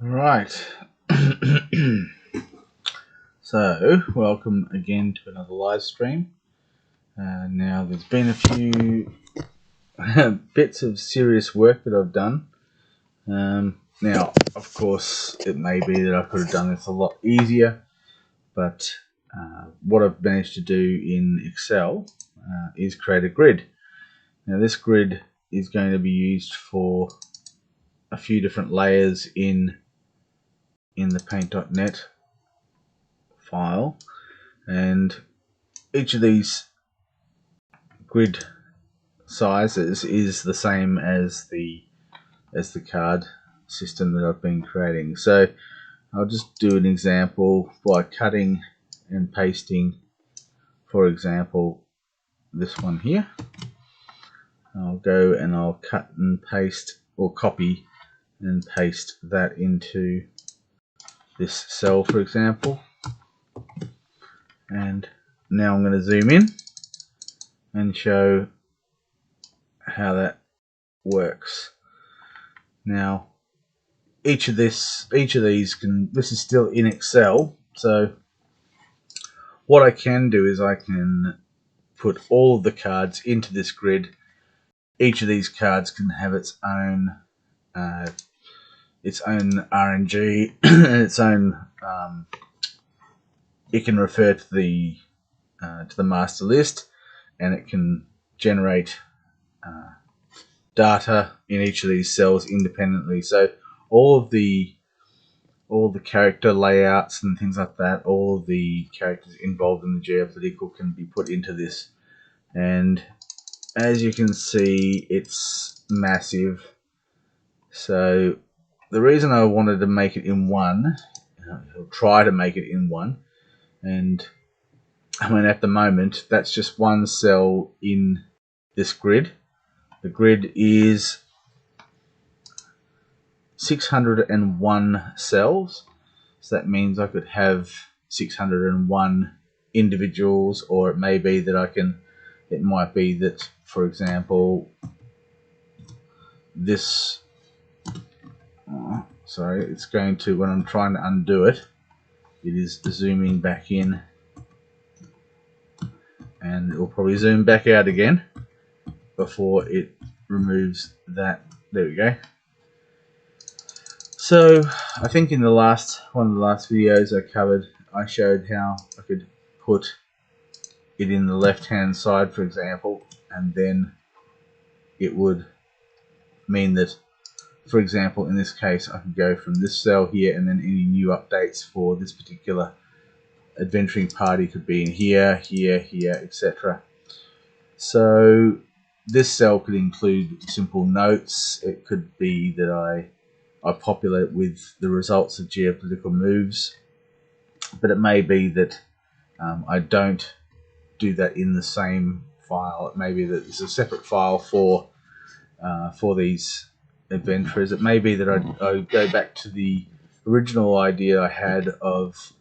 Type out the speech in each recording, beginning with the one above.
Right. So, welcome again to another live stream. Now, there's been a few bits of serious work that I've done. Now, of course, it may be that I could have done this a lot easier, but what I've managed to do in Excel is create a grid. Now, this grid is going to be used for a few different layers in the paint.net file, and each of these grid sizes is the same as the card system that I've been creating. So I'll just do an example by cutting and pasting, for example, this one here. I'll go and I'll cut and paste, or copy and paste that into this cell, for example. And now I'm going to zoom in and show how that works. Now, each of these this is still in Excel, so what I can do is I can put all of the cards into this grid. Each of these cards can have its own RNG and its own. It can refer to the master list, and it can generate data in each of these cells independently. So all the character layouts and things like that, all of the characters involved in the geopolitical can be put into this. And as you can see, it's massive. So the reason I wanted to make it in one, I'll try to make it in one, and I mean at the moment that's just one cell in this grid. The grid is 601 cells, so that means I could have 601 individuals, or it may be that it might be that, for example, this, sorry, it's going to, when I'm trying to undo it, it is zooming back in, and it will probably zoom back out again before it removes that. There we go. So I think in one of the last videos I showed how I could put it in the left hand side, for example, and then it would mean that, for example, in this case I could go from this cell here, and then any new updates for this particular adventuring party could be in here, here, here, etc. So this cell could include simple notes. It could be that I populate with the results of geopolitical moves, but it may be that I don't do that in the same file. It may be that there's a separate file for these adventurers. It may be that I go back to the original idea I had of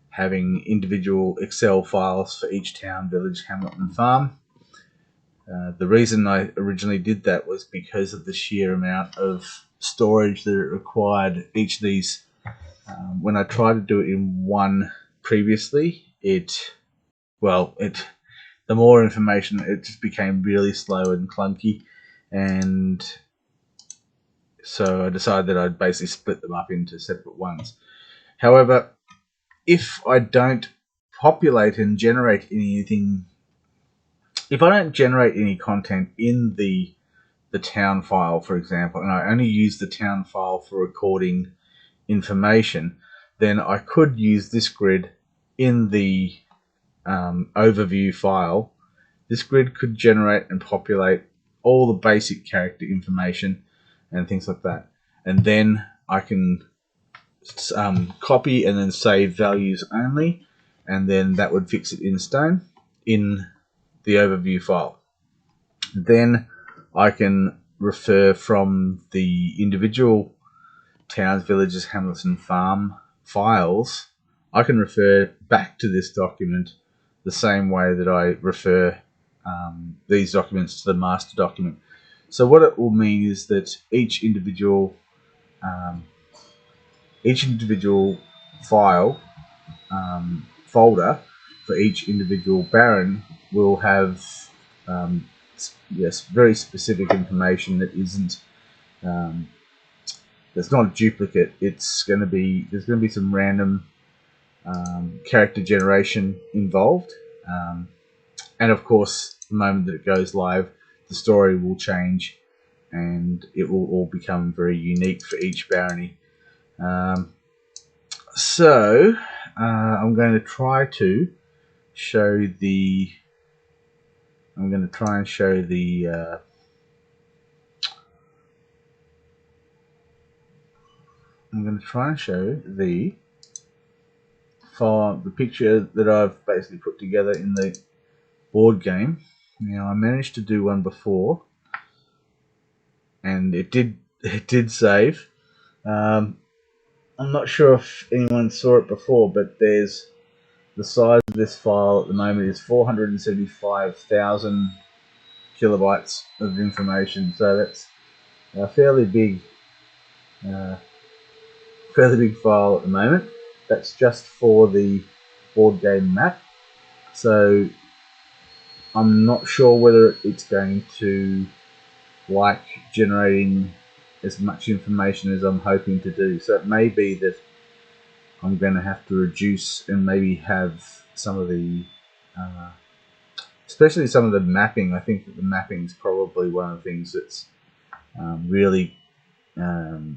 having individual Excel files for each town, village, hamlet, and farm. The reason I originally did that was because of the sheer amount of storage that it required. Each of these, when I tried to do it in one previously, the more information, it just became really slow and clunky, and so I decided that I'd basically split them up into separate ones. However, if I don't populate and generate anything, if I don't generate any content in the town file, for example, and I only use the town file for recording information, then I could use this grid in the overview file. This grid could generate and populate all the basic character information and things like that, and then I can copy and then save values only, and then that would fix it in stone in the overview file. Then I can refer from the individual towns, villages, hamlets, and farm files. I can refer back to this document the same way that I refer these documents to the master document. So what it will mean is that each individual each individual file folder for each individual baron will have yes, very specific information that isn't that's not a duplicate. It's going to be there's going to be some random character generation involved, and of course, the moment that it goes live, the story will change, and it will all become very unique for each barony. So I'm going to try to show the. I'm going to try and show the. I'm going to try and show the file, the picture that I've basically put together in the board game. Now I managed to do one before, and it did save. I'm not sure if anyone saw it before, but there's the size of this file at the moment is 475,000 kilobytes of information. So that's a fairly big file at the moment. That's just for the board game map. So I'm not sure whether it's going to like generating as much information as I'm hoping to do. So it may be that I'm going to have to reduce and maybe have some of the, especially some of the mapping. I think that the mapping is probably one of the things that's really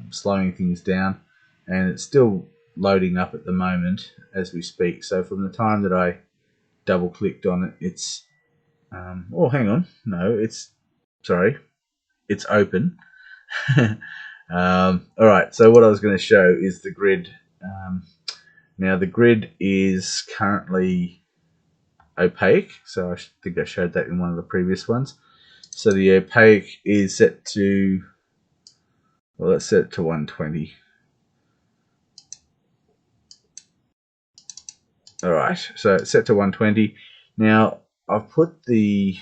slowing things down, and it's still loading up at the moment as we speak. So from the time that I double clicked on it, it's oh, hang on, no, it's sorry, it's open. Alright, so what I was going to show is the grid. Now the grid is currently opaque, so I think I showed that in one of the previous ones. So the opaque is set to, well, let's set it to 120. Alright, so it's set to 120. Now I've put the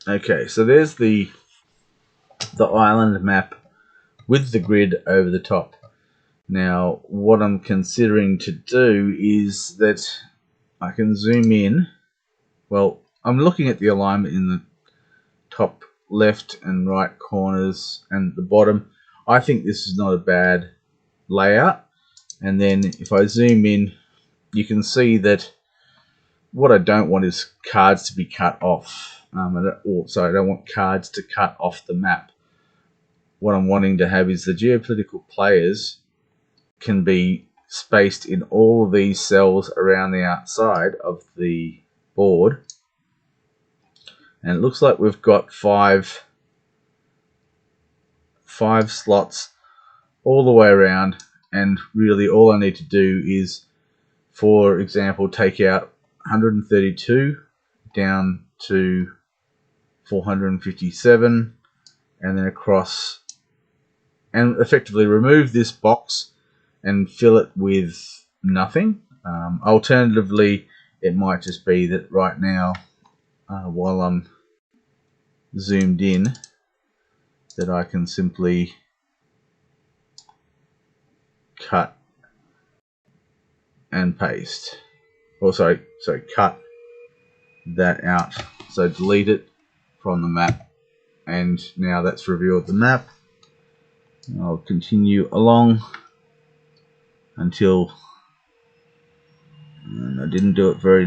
okay, so there's the island map with the grid over the top. Now what I'm considering to do is that I can zoom in. Well, I'm looking at the alignment in the top left and right corners and the bottom. I think this is not a bad layout. And then if I zoom in, you can see that what I don't want is cards to be cut off. So I don't want cards to cut off the map. What I'm wanting to have is the geopolitical players can be spaced in all of these cells around the outside of the board. And it looks like we've got five slots all the way around, and really all I need to do is, for example, take out 132 down to 457 and then across, and effectively remove this box and fill it with nothing. Alternatively, it might just be that right now, while I'm zoomed in, that I can simply cut and paste. Or sorry, cut that out. So delete it from the map, and now that's revealed the map. I'll continue along until, and I didn't do it very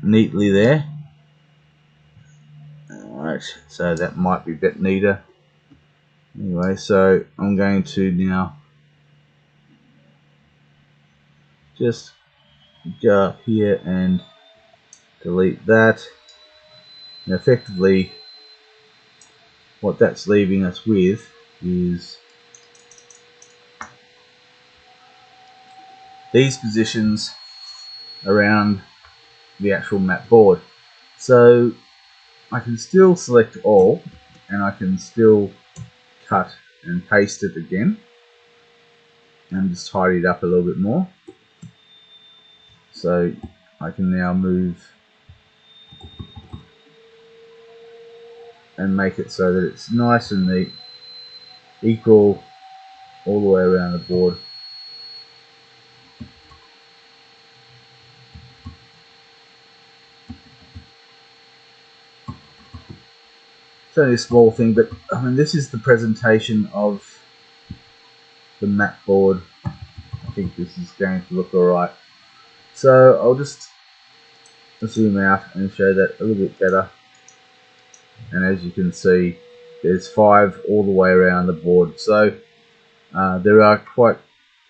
neatly there. Alright, so that might be a bit neater. Anyway, so I'm going to now just go up here and delete that. And effectively, what that's leaving us with is these positions around the actual map board. So I can still select all, and I can still cut and paste it again and just tidy it up a little bit more. So I can now move and make it so that it's nice and neat, equal all the way around the board. It's only a small thing, but I mean, this is the presentation of the mat board. I think this is going to look alright. So I'll just zoom out and show that a little bit better. And as you can see, there's 5 all the way around the board. So there are quite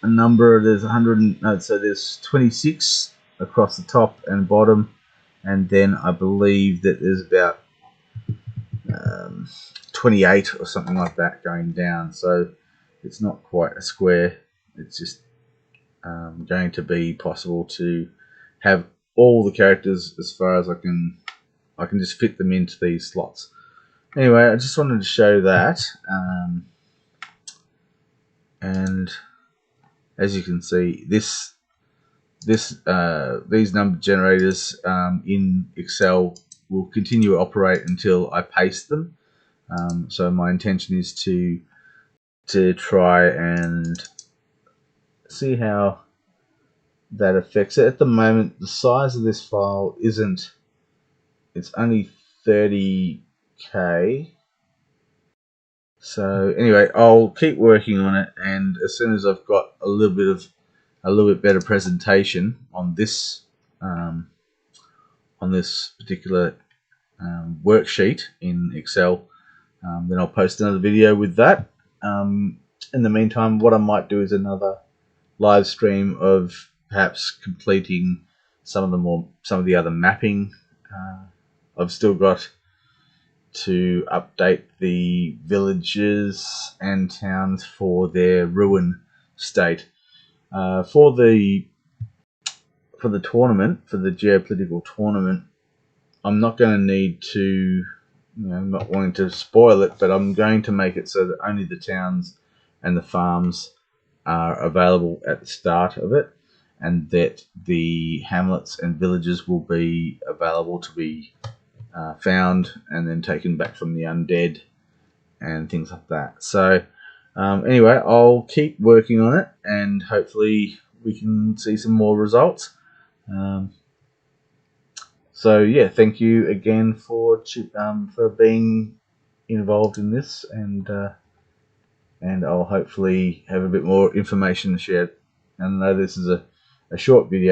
a number. There's 100. No, so there's 26 across the top and bottom, and then I believe that there's about 28 or something like that going down. So it's not quite a square. It's just going to be possible to have all the characters as far as I can just fit them into these slots. Anyway, I just wanted to show that, and as you can see, these number generators in Excel will continue to operate until I paste them. So my intention is to try and see how that affects it. At the moment, the size of this file isn't. It's only 30K. So anyway, I'll keep working on it, and as soon as I've got a little bit better presentation on this particular worksheet in Excel, then I'll post another video with that. In the meantime, what I might do is another live stream of perhaps completing some of the other mapping. I've still got to update the villages and towns for their ruin state. For the tournament, for the geopolitical tournament, I'm not going to need to, I'm not wanting to spoil it, but I'm going to make it so that only the towns and the farms are available at the start of it, and that the hamlets and villages will be available to be found and then taken back from the undead and things like that. So anyway, I'll keep working on it, and hopefully we can see some more results. So yeah, thank you again for being involved in this, and I'll hopefully have a bit more information to share. And I know this is a short video.